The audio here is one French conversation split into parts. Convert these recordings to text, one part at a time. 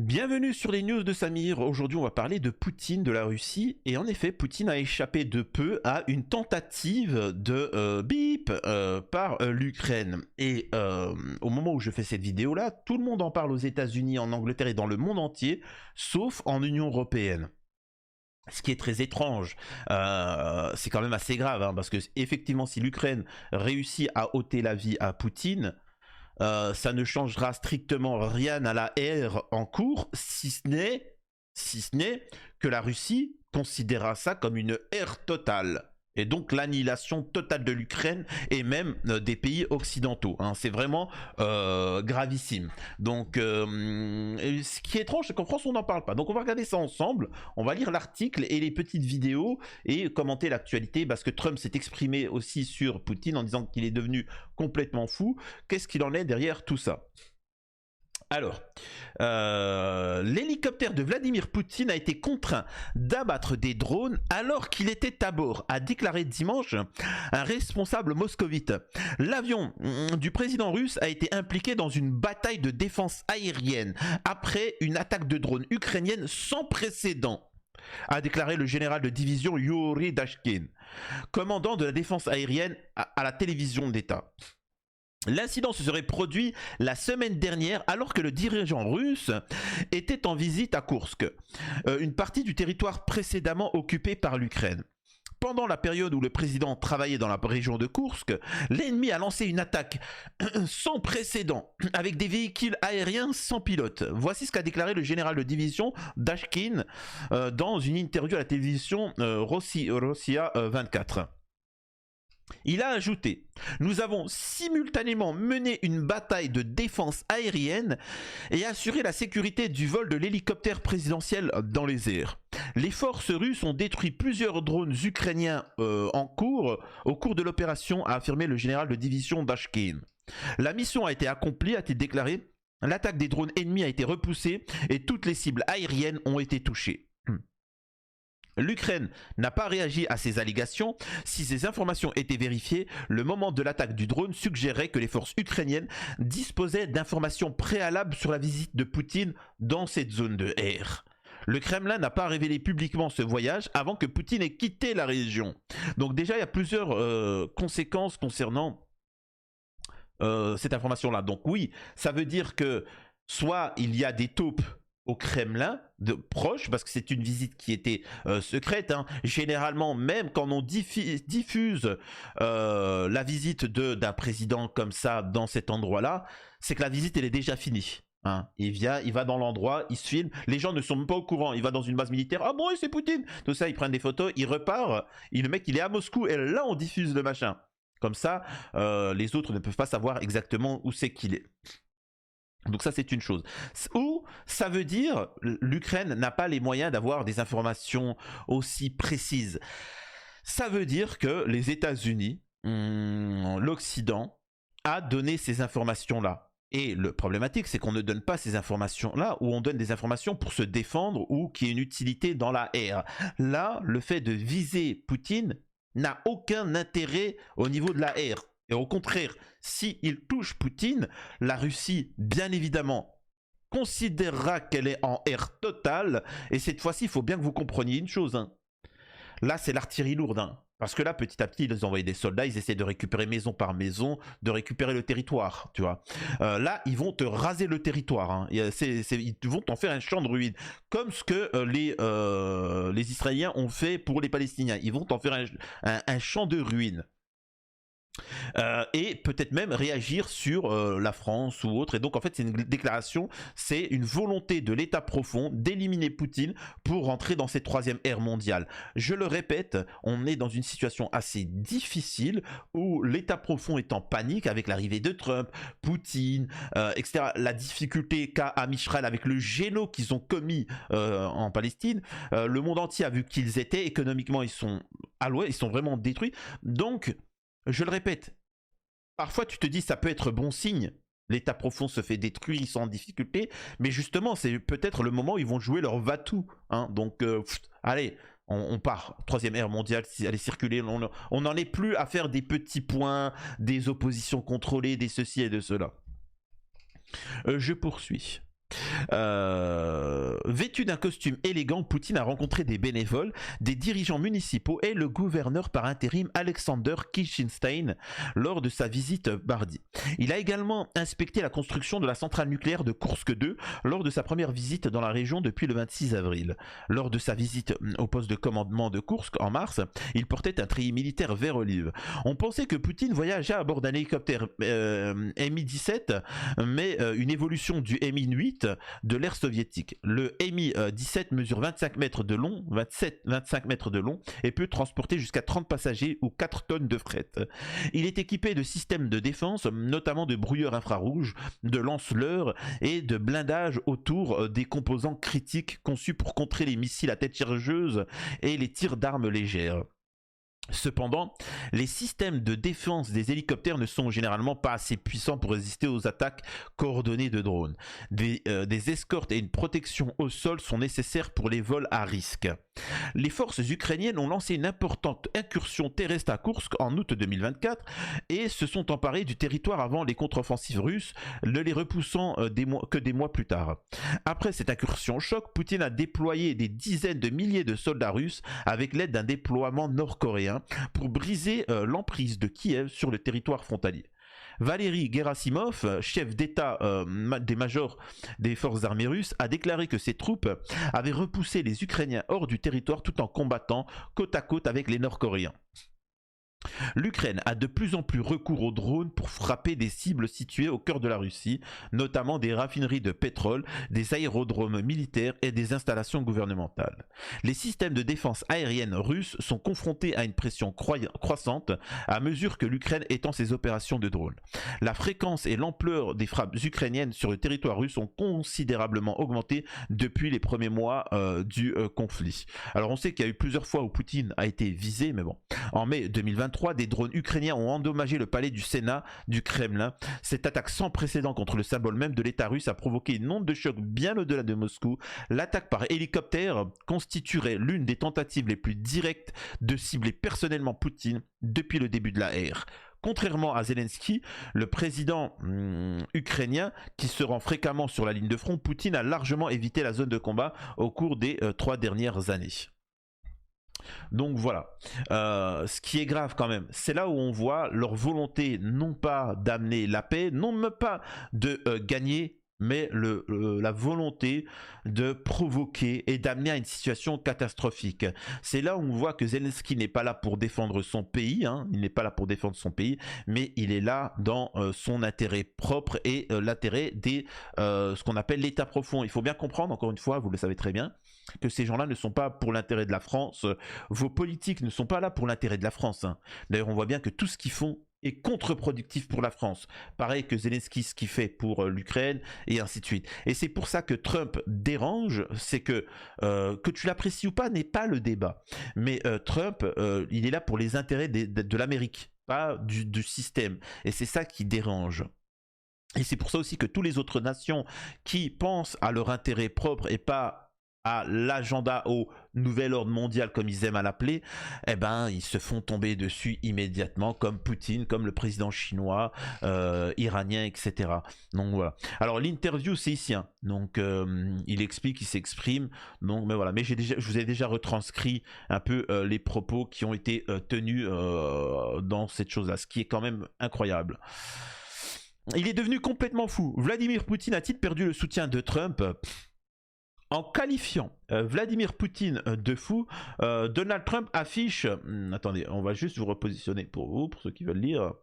Bienvenue sur les news de Samir. Aujourd'hui, on va parler de Poutine, de la Russie. Et en effet, Poutine a échappé de peu à une tentative de bip par l'Ukraine. Et au moment où je fais cette vidéo-là, tout le monde en parle aux États-Unis, en Angleterre et dans le monde entier, sauf en Union européenne. Ce qui est très étrange, c'est quand même assez grave, hein, parce que effectivement, si l'Ukraine réussit à ôter la vie à Poutine, ça ne changera strictement rien à la ère en cours, si ce n'est que la Russie considérera ça comme une ère totale. Et donc l'annihilation totale de l'Ukraine et même des pays occidentaux. Hein. C'est vraiment gravissime. Donc ce qui est étrange, c'est qu'en France on n'en parle pas. Donc on va regarder ça ensemble. On va lire l'article et les petites vidéos et commenter l'actualité parce que Trump s'est exprimé aussi sur Poutine en disant qu'il est devenu complètement fou. Qu'est-ce qu'il en est derrière tout ça ? Alors, l'hélicoptère de Vladimir Poutine a été contraint d'abattre des drones alors qu'il était à bord, a déclaré dimanche un responsable moscovite. L'avion du président russe a été impliqué dans une bataille de défense aérienne après une attaque de drone ukrainienne sans précédent, a déclaré le général de division Yuri Dashkin, commandant de la défense aérienne à la télévision d'État. L'incident se serait produit la semaine dernière alors que le dirigeant russe était en visite à Koursk, une partie du territoire précédemment occupé par l'Ukraine. Pendant la période où le président travaillait dans la région de Koursk, l'ennemi a lancé une attaque sans précédent avec des véhicules aériens sans pilote. Voici ce qu'a déclaré le général de division Dashkin dans une interview à la télévision Rossiya 24. Il a ajouté « Nous avons simultanément mené une bataille de défense aérienne et assuré la sécurité du vol de l'hélicoptère présidentiel dans les airs. Les forces russes ont détruit plusieurs drones ukrainiens au cours de l'opération », a affirmé le général de division Dashkin. La mission a été accomplie, a-t-il déclaré. L'attaque des drones ennemis a été repoussée et toutes les cibles aériennes ont été touchées. L'Ukraine n'a pas réagi à ces allégations. Si ces informations étaient vérifiées, le moment de l'attaque du drone suggérait que les forces ukrainiennes disposaient d'informations préalables sur la visite de Poutine dans cette zone de air. Le Kremlin n'a pas révélé publiquement ce voyage avant que Poutine ait quitté la région. Donc déjà, il y a plusieurs conséquences concernant cette information-là. Donc oui, ça veut dire que soit il y a des taupes au Kremlin, proche, parce que c'est une visite qui était secrète. Hein. Généralement, même quand on diffuse la visite d'un président comme ça dans cet endroit-là, c'est que la visite elle est déjà finie. Hein. Il vient, il va dans l'endroit, il se filme. Les gens ne sont même pas au courant. Il va dans une base militaire. Ah bon, c'est Poutine. Tout ça, ils prennent des photos, il repart. Et le mec, il est à Moscou. Et là, on diffuse le machin. Comme ça, les autres ne peuvent pas savoir exactement où c'est qu'il est. Donc ça c'est une chose. Ou ça veut dire l'Ukraine n'a pas les moyens d'avoir des informations aussi précises. Ça veut dire que les États-Unis, l'Occident, a donné ces informations-là. Et le problématique, c'est qu'on ne donne pas ces informations-là, ou on donne des informations pour se défendre ou qui aient une utilité dans la ère. Là, le fait de viser Poutine n'a aucun intérêt au niveau de la ère. Et au contraire, s'il touche Poutine, la Russie, bien évidemment, considérera qu'elle est en ère totale. Et cette fois-ci, il faut bien que vous compreniez une chose. Hein. Là, c'est l'artillerie lourde. Hein. Parce que là, petit à petit, ils envoient des soldats, ils essaient de récupérer maison par maison, de récupérer le territoire, tu vois. Là, ils vont te raser le territoire. Hein. Ils vont t'en faire un champ de ruines. Comme ce que les Israéliens ont fait pour les Palestiniens. Ils vont t'en faire un champ de ruines. Et peut-être même réagir sur la France ou autre. Et donc en fait c'est une déclaration, c'est une volonté de l'État profond d'éliminer Poutine pour rentrer dans cette troisième ère mondiale. Je le répète, on est dans une situation assez difficile où l'État profond est en panique avec l'arrivée de Trump, Poutine, etc. La difficulté qu'a Israël avec le génocide qu'ils ont commis en Palestine. Le monde entier a vu qu'ils étaient, économiquement ils sont alloués, ils sont vraiment détruits. Donc je le répète, parfois tu te dis ça peut être bon signe, l'État profond se fait détruire, ils sont en difficulté, mais justement c'est peut-être le moment où ils vont jouer leur va-tout. Hein. Donc allez, on part, troisième ère mondiale, allez circuler, on n'en est plus à faire des petits points, des oppositions contrôlées, des ceci et de cela. Je poursuis. Vêtu d'un costume élégant, Poutine a rencontré des bénévoles, des dirigeants municipaux et le gouverneur par intérim Alexander Kichinstein lors de sa visite mardi. Il a également inspecté la construction de la centrale nucléaire de Koursk 2 lors de sa première visite dans la région depuis le 26 avril. Lors de sa visite au poste de commandement de Koursk en mars, il portait un treillis militaire vert olive. On pensait que Poutine voyageait à bord d'un hélicoptère Mi-17, mais une évolution du Mi-8 de l'ère soviétique. Le Mi-17 mesure 25 mètres de long, 25 mètres de long et peut transporter jusqu'à 30 passagers ou 4 tonnes de fret. Il est équipé de systèmes de défense, notamment de brouilleurs infrarouges, de lance-leurres et de blindage autour des composants critiques conçus pour contrer les missiles à tête chargeuse et les tirs d'armes légères. Cependant, les systèmes de défense des hélicoptères ne sont généralement pas assez puissants pour résister aux attaques coordonnées de drones. Des escortes et une protection au sol sont nécessaires pour les vols à risque. Les forces ukrainiennes ont lancé une importante incursion terrestre à Koursk en août 2024 et se sont emparées du territoire avant les contre-offensives russes, ne les repoussant que des mois plus tard. Après cette incursion choc, Poutine a déployé des dizaines de milliers de soldats russes avec l'aide d'un déploiement nord-coréen pour briser l'emprise de Kiev sur le territoire frontalier. Valery Gerasimov, chef d'état des majors des forces armées russes, a déclaré que ses troupes avaient repoussé les Ukrainiens hors du territoire tout en combattant côte à côte avec les Nord-Coréens. L'Ukraine a de plus en plus recours aux drones pour frapper des cibles situées au cœur de la Russie, notamment des raffineries de pétrole, des aérodromes militaires et des installations gouvernementales. Les systèmes de défense aérienne russes sont confrontés à une pression croissante à mesure que l'Ukraine étend ses opérations de drones. La fréquence et l'ampleur des frappes ukrainiennes sur le territoire russe ont considérablement augmenté depuis les premiers mois du conflit. Alors on sait qu'il y a eu plusieurs fois où Poutine a été visé, mais bon. En mai 2023, des drones ukrainiens ont endommagé le palais du Sénat du Kremlin. Cette attaque sans précédent contre le symbole même de l'État russe a provoqué une onde de choc bien au-delà de Moscou. L'attaque par hélicoptère constituerait l'une des tentatives les plus directes de cibler personnellement Poutine depuis le début de la ère. Contrairement à Zelensky, le président ukrainien qui se rend fréquemment sur la ligne de front, Poutine a largement évité la zone de combat au cours des 3 dernières années. Donc voilà, ce qui est grave quand même, c'est là où on voit leur volonté non pas d'amener la paix, non même pas de gagner, mais la volonté de provoquer et d'amener à une situation catastrophique. C'est là où on voit que Zelensky n'est pas là pour défendre son pays, hein, il n'est pas là pour défendre son pays, mais il est là dans son intérêt propre et l'intérêt des ce qu'on appelle l'État profond. Il faut bien comprendre, encore une fois, vous le savez très bien, que ces gens-là ne sont pas pour l'intérêt de la France. Vos politiques ne sont pas là pour l'intérêt de la France, hein. D'ailleurs, on voit bien que tout ce qu'ils font est contre-productif pour la France. Pareil que Zelensky, ce qu'il fait pour l'Ukraine, et ainsi de suite. Et c'est pour ça que Trump dérange, c'est que tu l'apprécies ou pas n'est pas le débat. Mais Trump, il est là pour les intérêts de l'Amérique, pas du système. Et c'est ça qui dérange. Et c'est pour ça aussi que toutes les autres nations qui pensent à leur intérêt propre et pas à l'agenda, au nouvel ordre mondial comme ils aiment à l'appeler, eh ben ils se font tomber dessus immédiatement, comme Poutine, comme le président chinois, iranien, etc. Donc voilà. Alors l'interview c'est ici, hein. Donc il explique, il s'exprime. Donc mais voilà. Mais je vous ai déjà retranscrit un peu les propos qui ont été tenus dans cette chose-là, ce qui est quand même incroyable. Il est devenu complètement fou. Vladimir Poutine a-t-il perdu le soutien de Trump ? En qualifiant Vladimir Poutine de fou, Donald Trump affiche... attendez, on va juste vous repositionner pour vous, pour ceux qui veulent lire.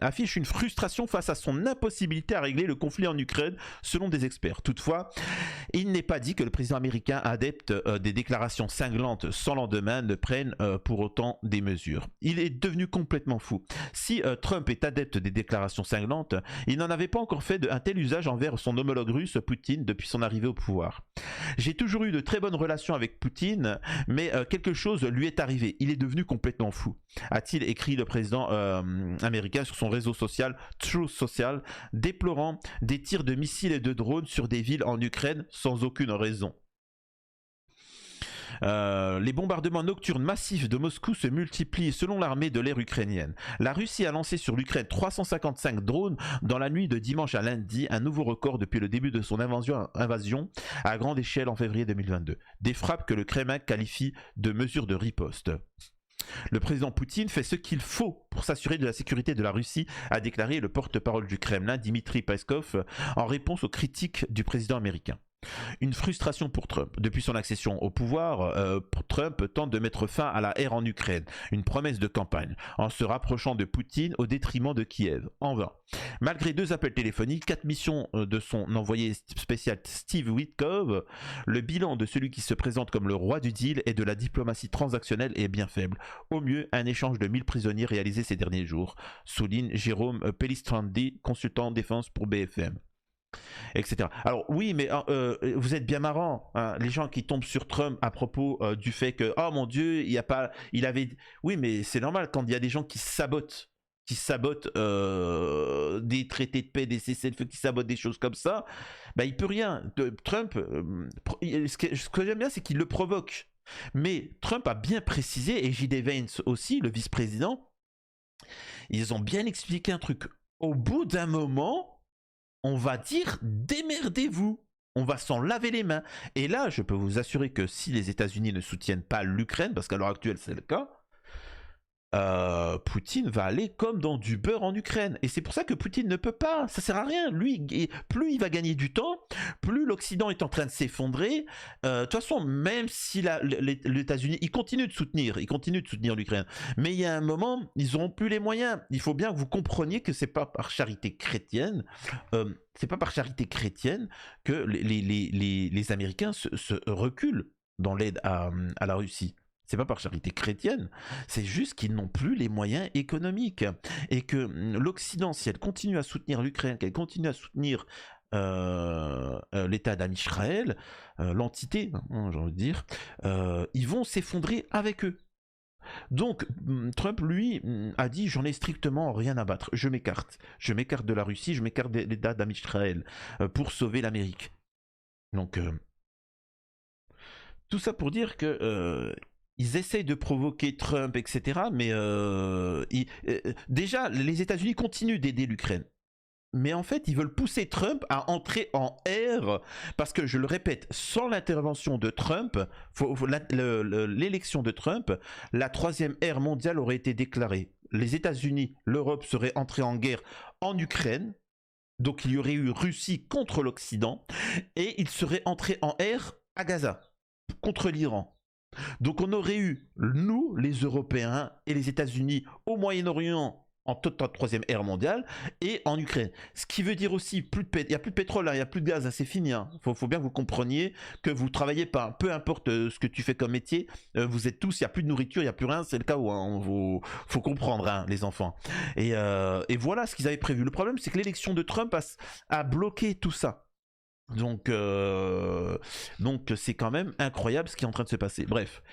Affiche une frustration face à son impossibilité à régler le conflit en Ukraine, selon des experts. Toutefois, il n'est pas dit que le président américain, adepte des déclarations cinglantes sans lendemain, ne prenne pour autant des mesures. Il est devenu complètement fou. Si Trump est adepte des déclarations cinglantes, il n'en avait pas encore fait un tel usage envers son homologue russe, Poutine, depuis son arrivée au pouvoir. J'ai toujours eu de très bonnes relations avec Poutine, mais quelque chose lui est arrivé. Il est devenu complètement fou, a-t-il écrit le président américain sur son réseau social Truth Social, déplorant des tirs de missiles et de drones sur des villes en Ukraine sans aucune raison. Les bombardements nocturnes massifs de Moscou se multiplient selon l'armée de l'air ukrainienne. La Russie a lancé sur l'Ukraine 355 drones dans la nuit de dimanche à lundi, un nouveau record depuis le début de son invasion à grande échelle en février 2022. Des frappes que le Kremlin qualifie de mesures de riposte. Le président Poutine fait ce qu'il faut pour s'assurer de la sécurité de la Russie, a déclaré le porte-parole du Kremlin, Dmitry Peskov, en réponse aux critiques du président américain. Une frustration pour Trump. Depuis son accession au pouvoir, Trump tente de mettre fin à la ère en Ukraine, une promesse de campagne, en se rapprochant de Poutine au détriment de Kiev. En vain. Malgré 2 appels téléphoniques, 4 missions de son envoyé spécial Steve Witkoff, le bilan de celui qui se présente comme le roi du deal et de la diplomatie transactionnelle est bien faible. Au mieux, un échange de 1000 prisonniers réalisé ces derniers jours, souligne Jérôme Pelistrandi, consultant défense pour BFM. Etc. Alors oui, mais vous êtes bien marrant, hein, les gens qui tombent sur Trump à propos du fait que oh mon Dieu, il avait, oui, mais c'est normal quand il y a des gens qui sabotent des traités de paix, des cessez-le-feu, qui sabotent des choses comme ça, bah il peut rien. Trump, ce que j'aime bien, c'est qu'il le provoque. Mais Trump a bien précisé, et J.D. Vance aussi, le vice-président, ils ont bien expliqué un truc. Au bout d'un moment, on va dire démerdez-vous, on va s'en laver les mains. Et là, je peux vous assurer que si les États-Unis ne soutiennent pas l'Ukraine, parce qu'à l'heure actuelle c'est le cas, Poutine va aller comme dans du beurre en Ukraine. Et c'est pour ça que Poutine ne peut pas, ça sert à rien. Lui, plus il va gagner du temps, plus l'Occident est en train de s'effondrer. De toute façon, même si les États-Unis, ils continuent de soutenir l'Ukraine, mais il y a un moment, ils n'auront plus les moyens. Il faut bien que vous compreniez que c'est pas par charité chrétienne, que les Américains se reculent dans l'aide à la Russie. C'est pas par charité chrétienne, c'est juste qu'ils n'ont plus les moyens économiques. Et que l'Occident, si elle continue à soutenir l'Ukraine, qu'elle continue à soutenir l'État d'Israël, l'entité, hein, j'ai envie de dire, ils vont s'effondrer avec eux. Donc Trump, lui, a dit j'en ai strictement rien à battre, je m'écarte de la Russie, je m'écarte de l'État d'Israël pour sauver l'Amérique. Donc tout ça pour dire que ils essayent de provoquer Trump, etc. Mais déjà, les États-Unis continuent d'aider l'Ukraine. Mais en fait, ils veulent pousser Trump à entrer en ère, parce que, je le répète, sans l'intervention de Trump, l'élection de Trump, la 3e ère mondiale aurait été déclarée. Les États-Unis, l'Europe seraient entrés en guerre en Ukraine, donc il y aurait eu Russie contre l'Occident, et ils seraient entrés en ère à Gaza, contre l'Iran. Donc on aurait eu, nous, les Européens et les États-Unis au Moyen-Orient en toute la 3e ère mondiale et en Ukraine. Ce qui veut dire aussi, il n'y a plus de pétrole, il n'y a plus de gaz, hein, c'est fini. Hein. Faut bien que vous compreniez que vous ne travaillez pas, peu importe ce que tu fais comme métier, vous êtes tous, il n'y a plus de nourriture, il n'y a plus rien, c'est le cas où hein, faut comprendre, hein, les enfants. Et voilà ce qu'ils avaient prévu. Le problème, c'est que l'élection de Trump a bloqué tout ça. Donc c'est quand même incroyable ce qui est en train de se passer. Bref.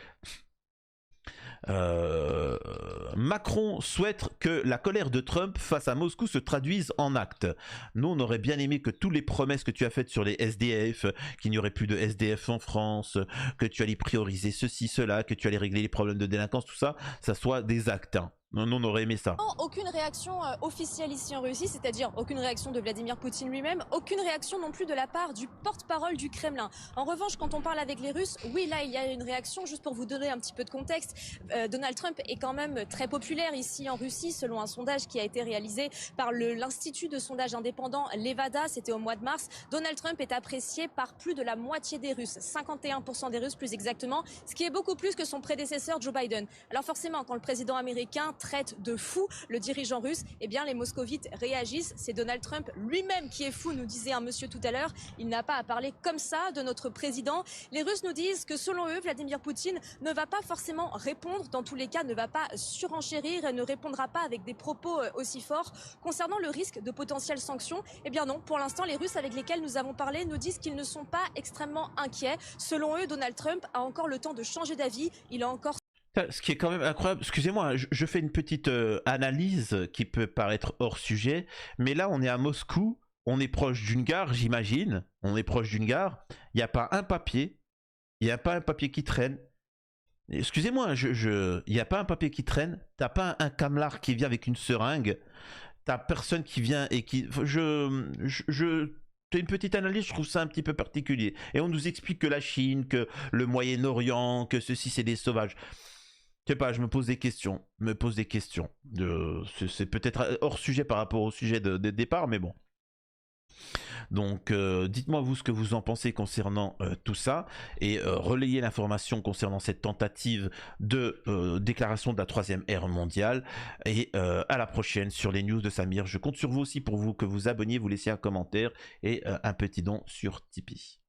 Macron souhaite que la colère de Trump face à Moscou se traduise en actes. Nous, on aurait bien aimé que toutes les promesses que tu as faites sur les SDF, qu'il n'y aurait plus de SDF en France, que tu allais prioriser ceci, cela, que tu allais régler les problèmes de délinquance, tout ça, ça soit des actes. Hein. Non, on aurait aimé ça. Aucune réaction officielle ici en Russie, c'est-à-dire aucune réaction de Vladimir Poutine lui-même, aucune réaction non plus de la part du porte-parole du Kremlin. En revanche, quand on parle avec les Russes, oui, là, il y a une réaction. Juste pour vous donner un petit peu de contexte, Donald Trump est quand même très populaire ici en Russie, selon un sondage qui a été réalisé par l'Institut de sondage indépendant Levada, c'était au mois de mars. Donald Trump est apprécié par plus de la moitié des Russes, 51% des Russes plus exactement, ce qui est beaucoup plus que son prédécesseur Joe Biden. Alors forcément, quand le président américain traite de fou le dirigeant russe, eh bien les moscovites réagissent. C'est Donald Trump lui-même qui est fou, nous disait un monsieur tout à l'heure. Il n'a pas à parler comme ça de notre président. Les Russes nous disent que selon eux, Vladimir Poutine ne va pas forcément répondre, dans tous les cas ne va pas surenchérir et ne répondra pas avec des propos aussi forts. Concernant le risque de potentielles sanctions, eh bien non, pour l'instant les Russes avec lesquels nous avons parlé nous disent qu'ils ne sont pas extrêmement inquiets. Selon eux, Donald Trump a encore le temps de changer d'avis. Il a encore... Ce qui est quand même incroyable, excusez-moi, je fais une petite analyse qui peut paraître hors sujet, mais là on est à Moscou, on est proche d'une gare, j'imagine, on est proche d'une gare, il n'y a pas un papier, il n'y a pas un papier qui traîne, Excusez-moi, il n'y a pas un papier qui traîne, t'as pas un camelard qui vient avec une seringue, t'as personne qui vient et qui... C'est une petite analyse, je trouve ça un petit peu particulier. Et on nous explique que la Chine, que le Moyen-Orient, que ceci c'est des sauvages. Je sais pas, je me pose des questions. C'est peut-être hors sujet par rapport au sujet de départ, mais bon. Donc dites-moi vous ce que vous en pensez concernant tout ça et relayez l'information concernant cette tentative de déclaration de la troisième ère mondiale et à la prochaine sur les news de Samir. Je compte sur vous aussi pour que vous abonniez, vous laissiez un commentaire et un petit don sur Tipeee.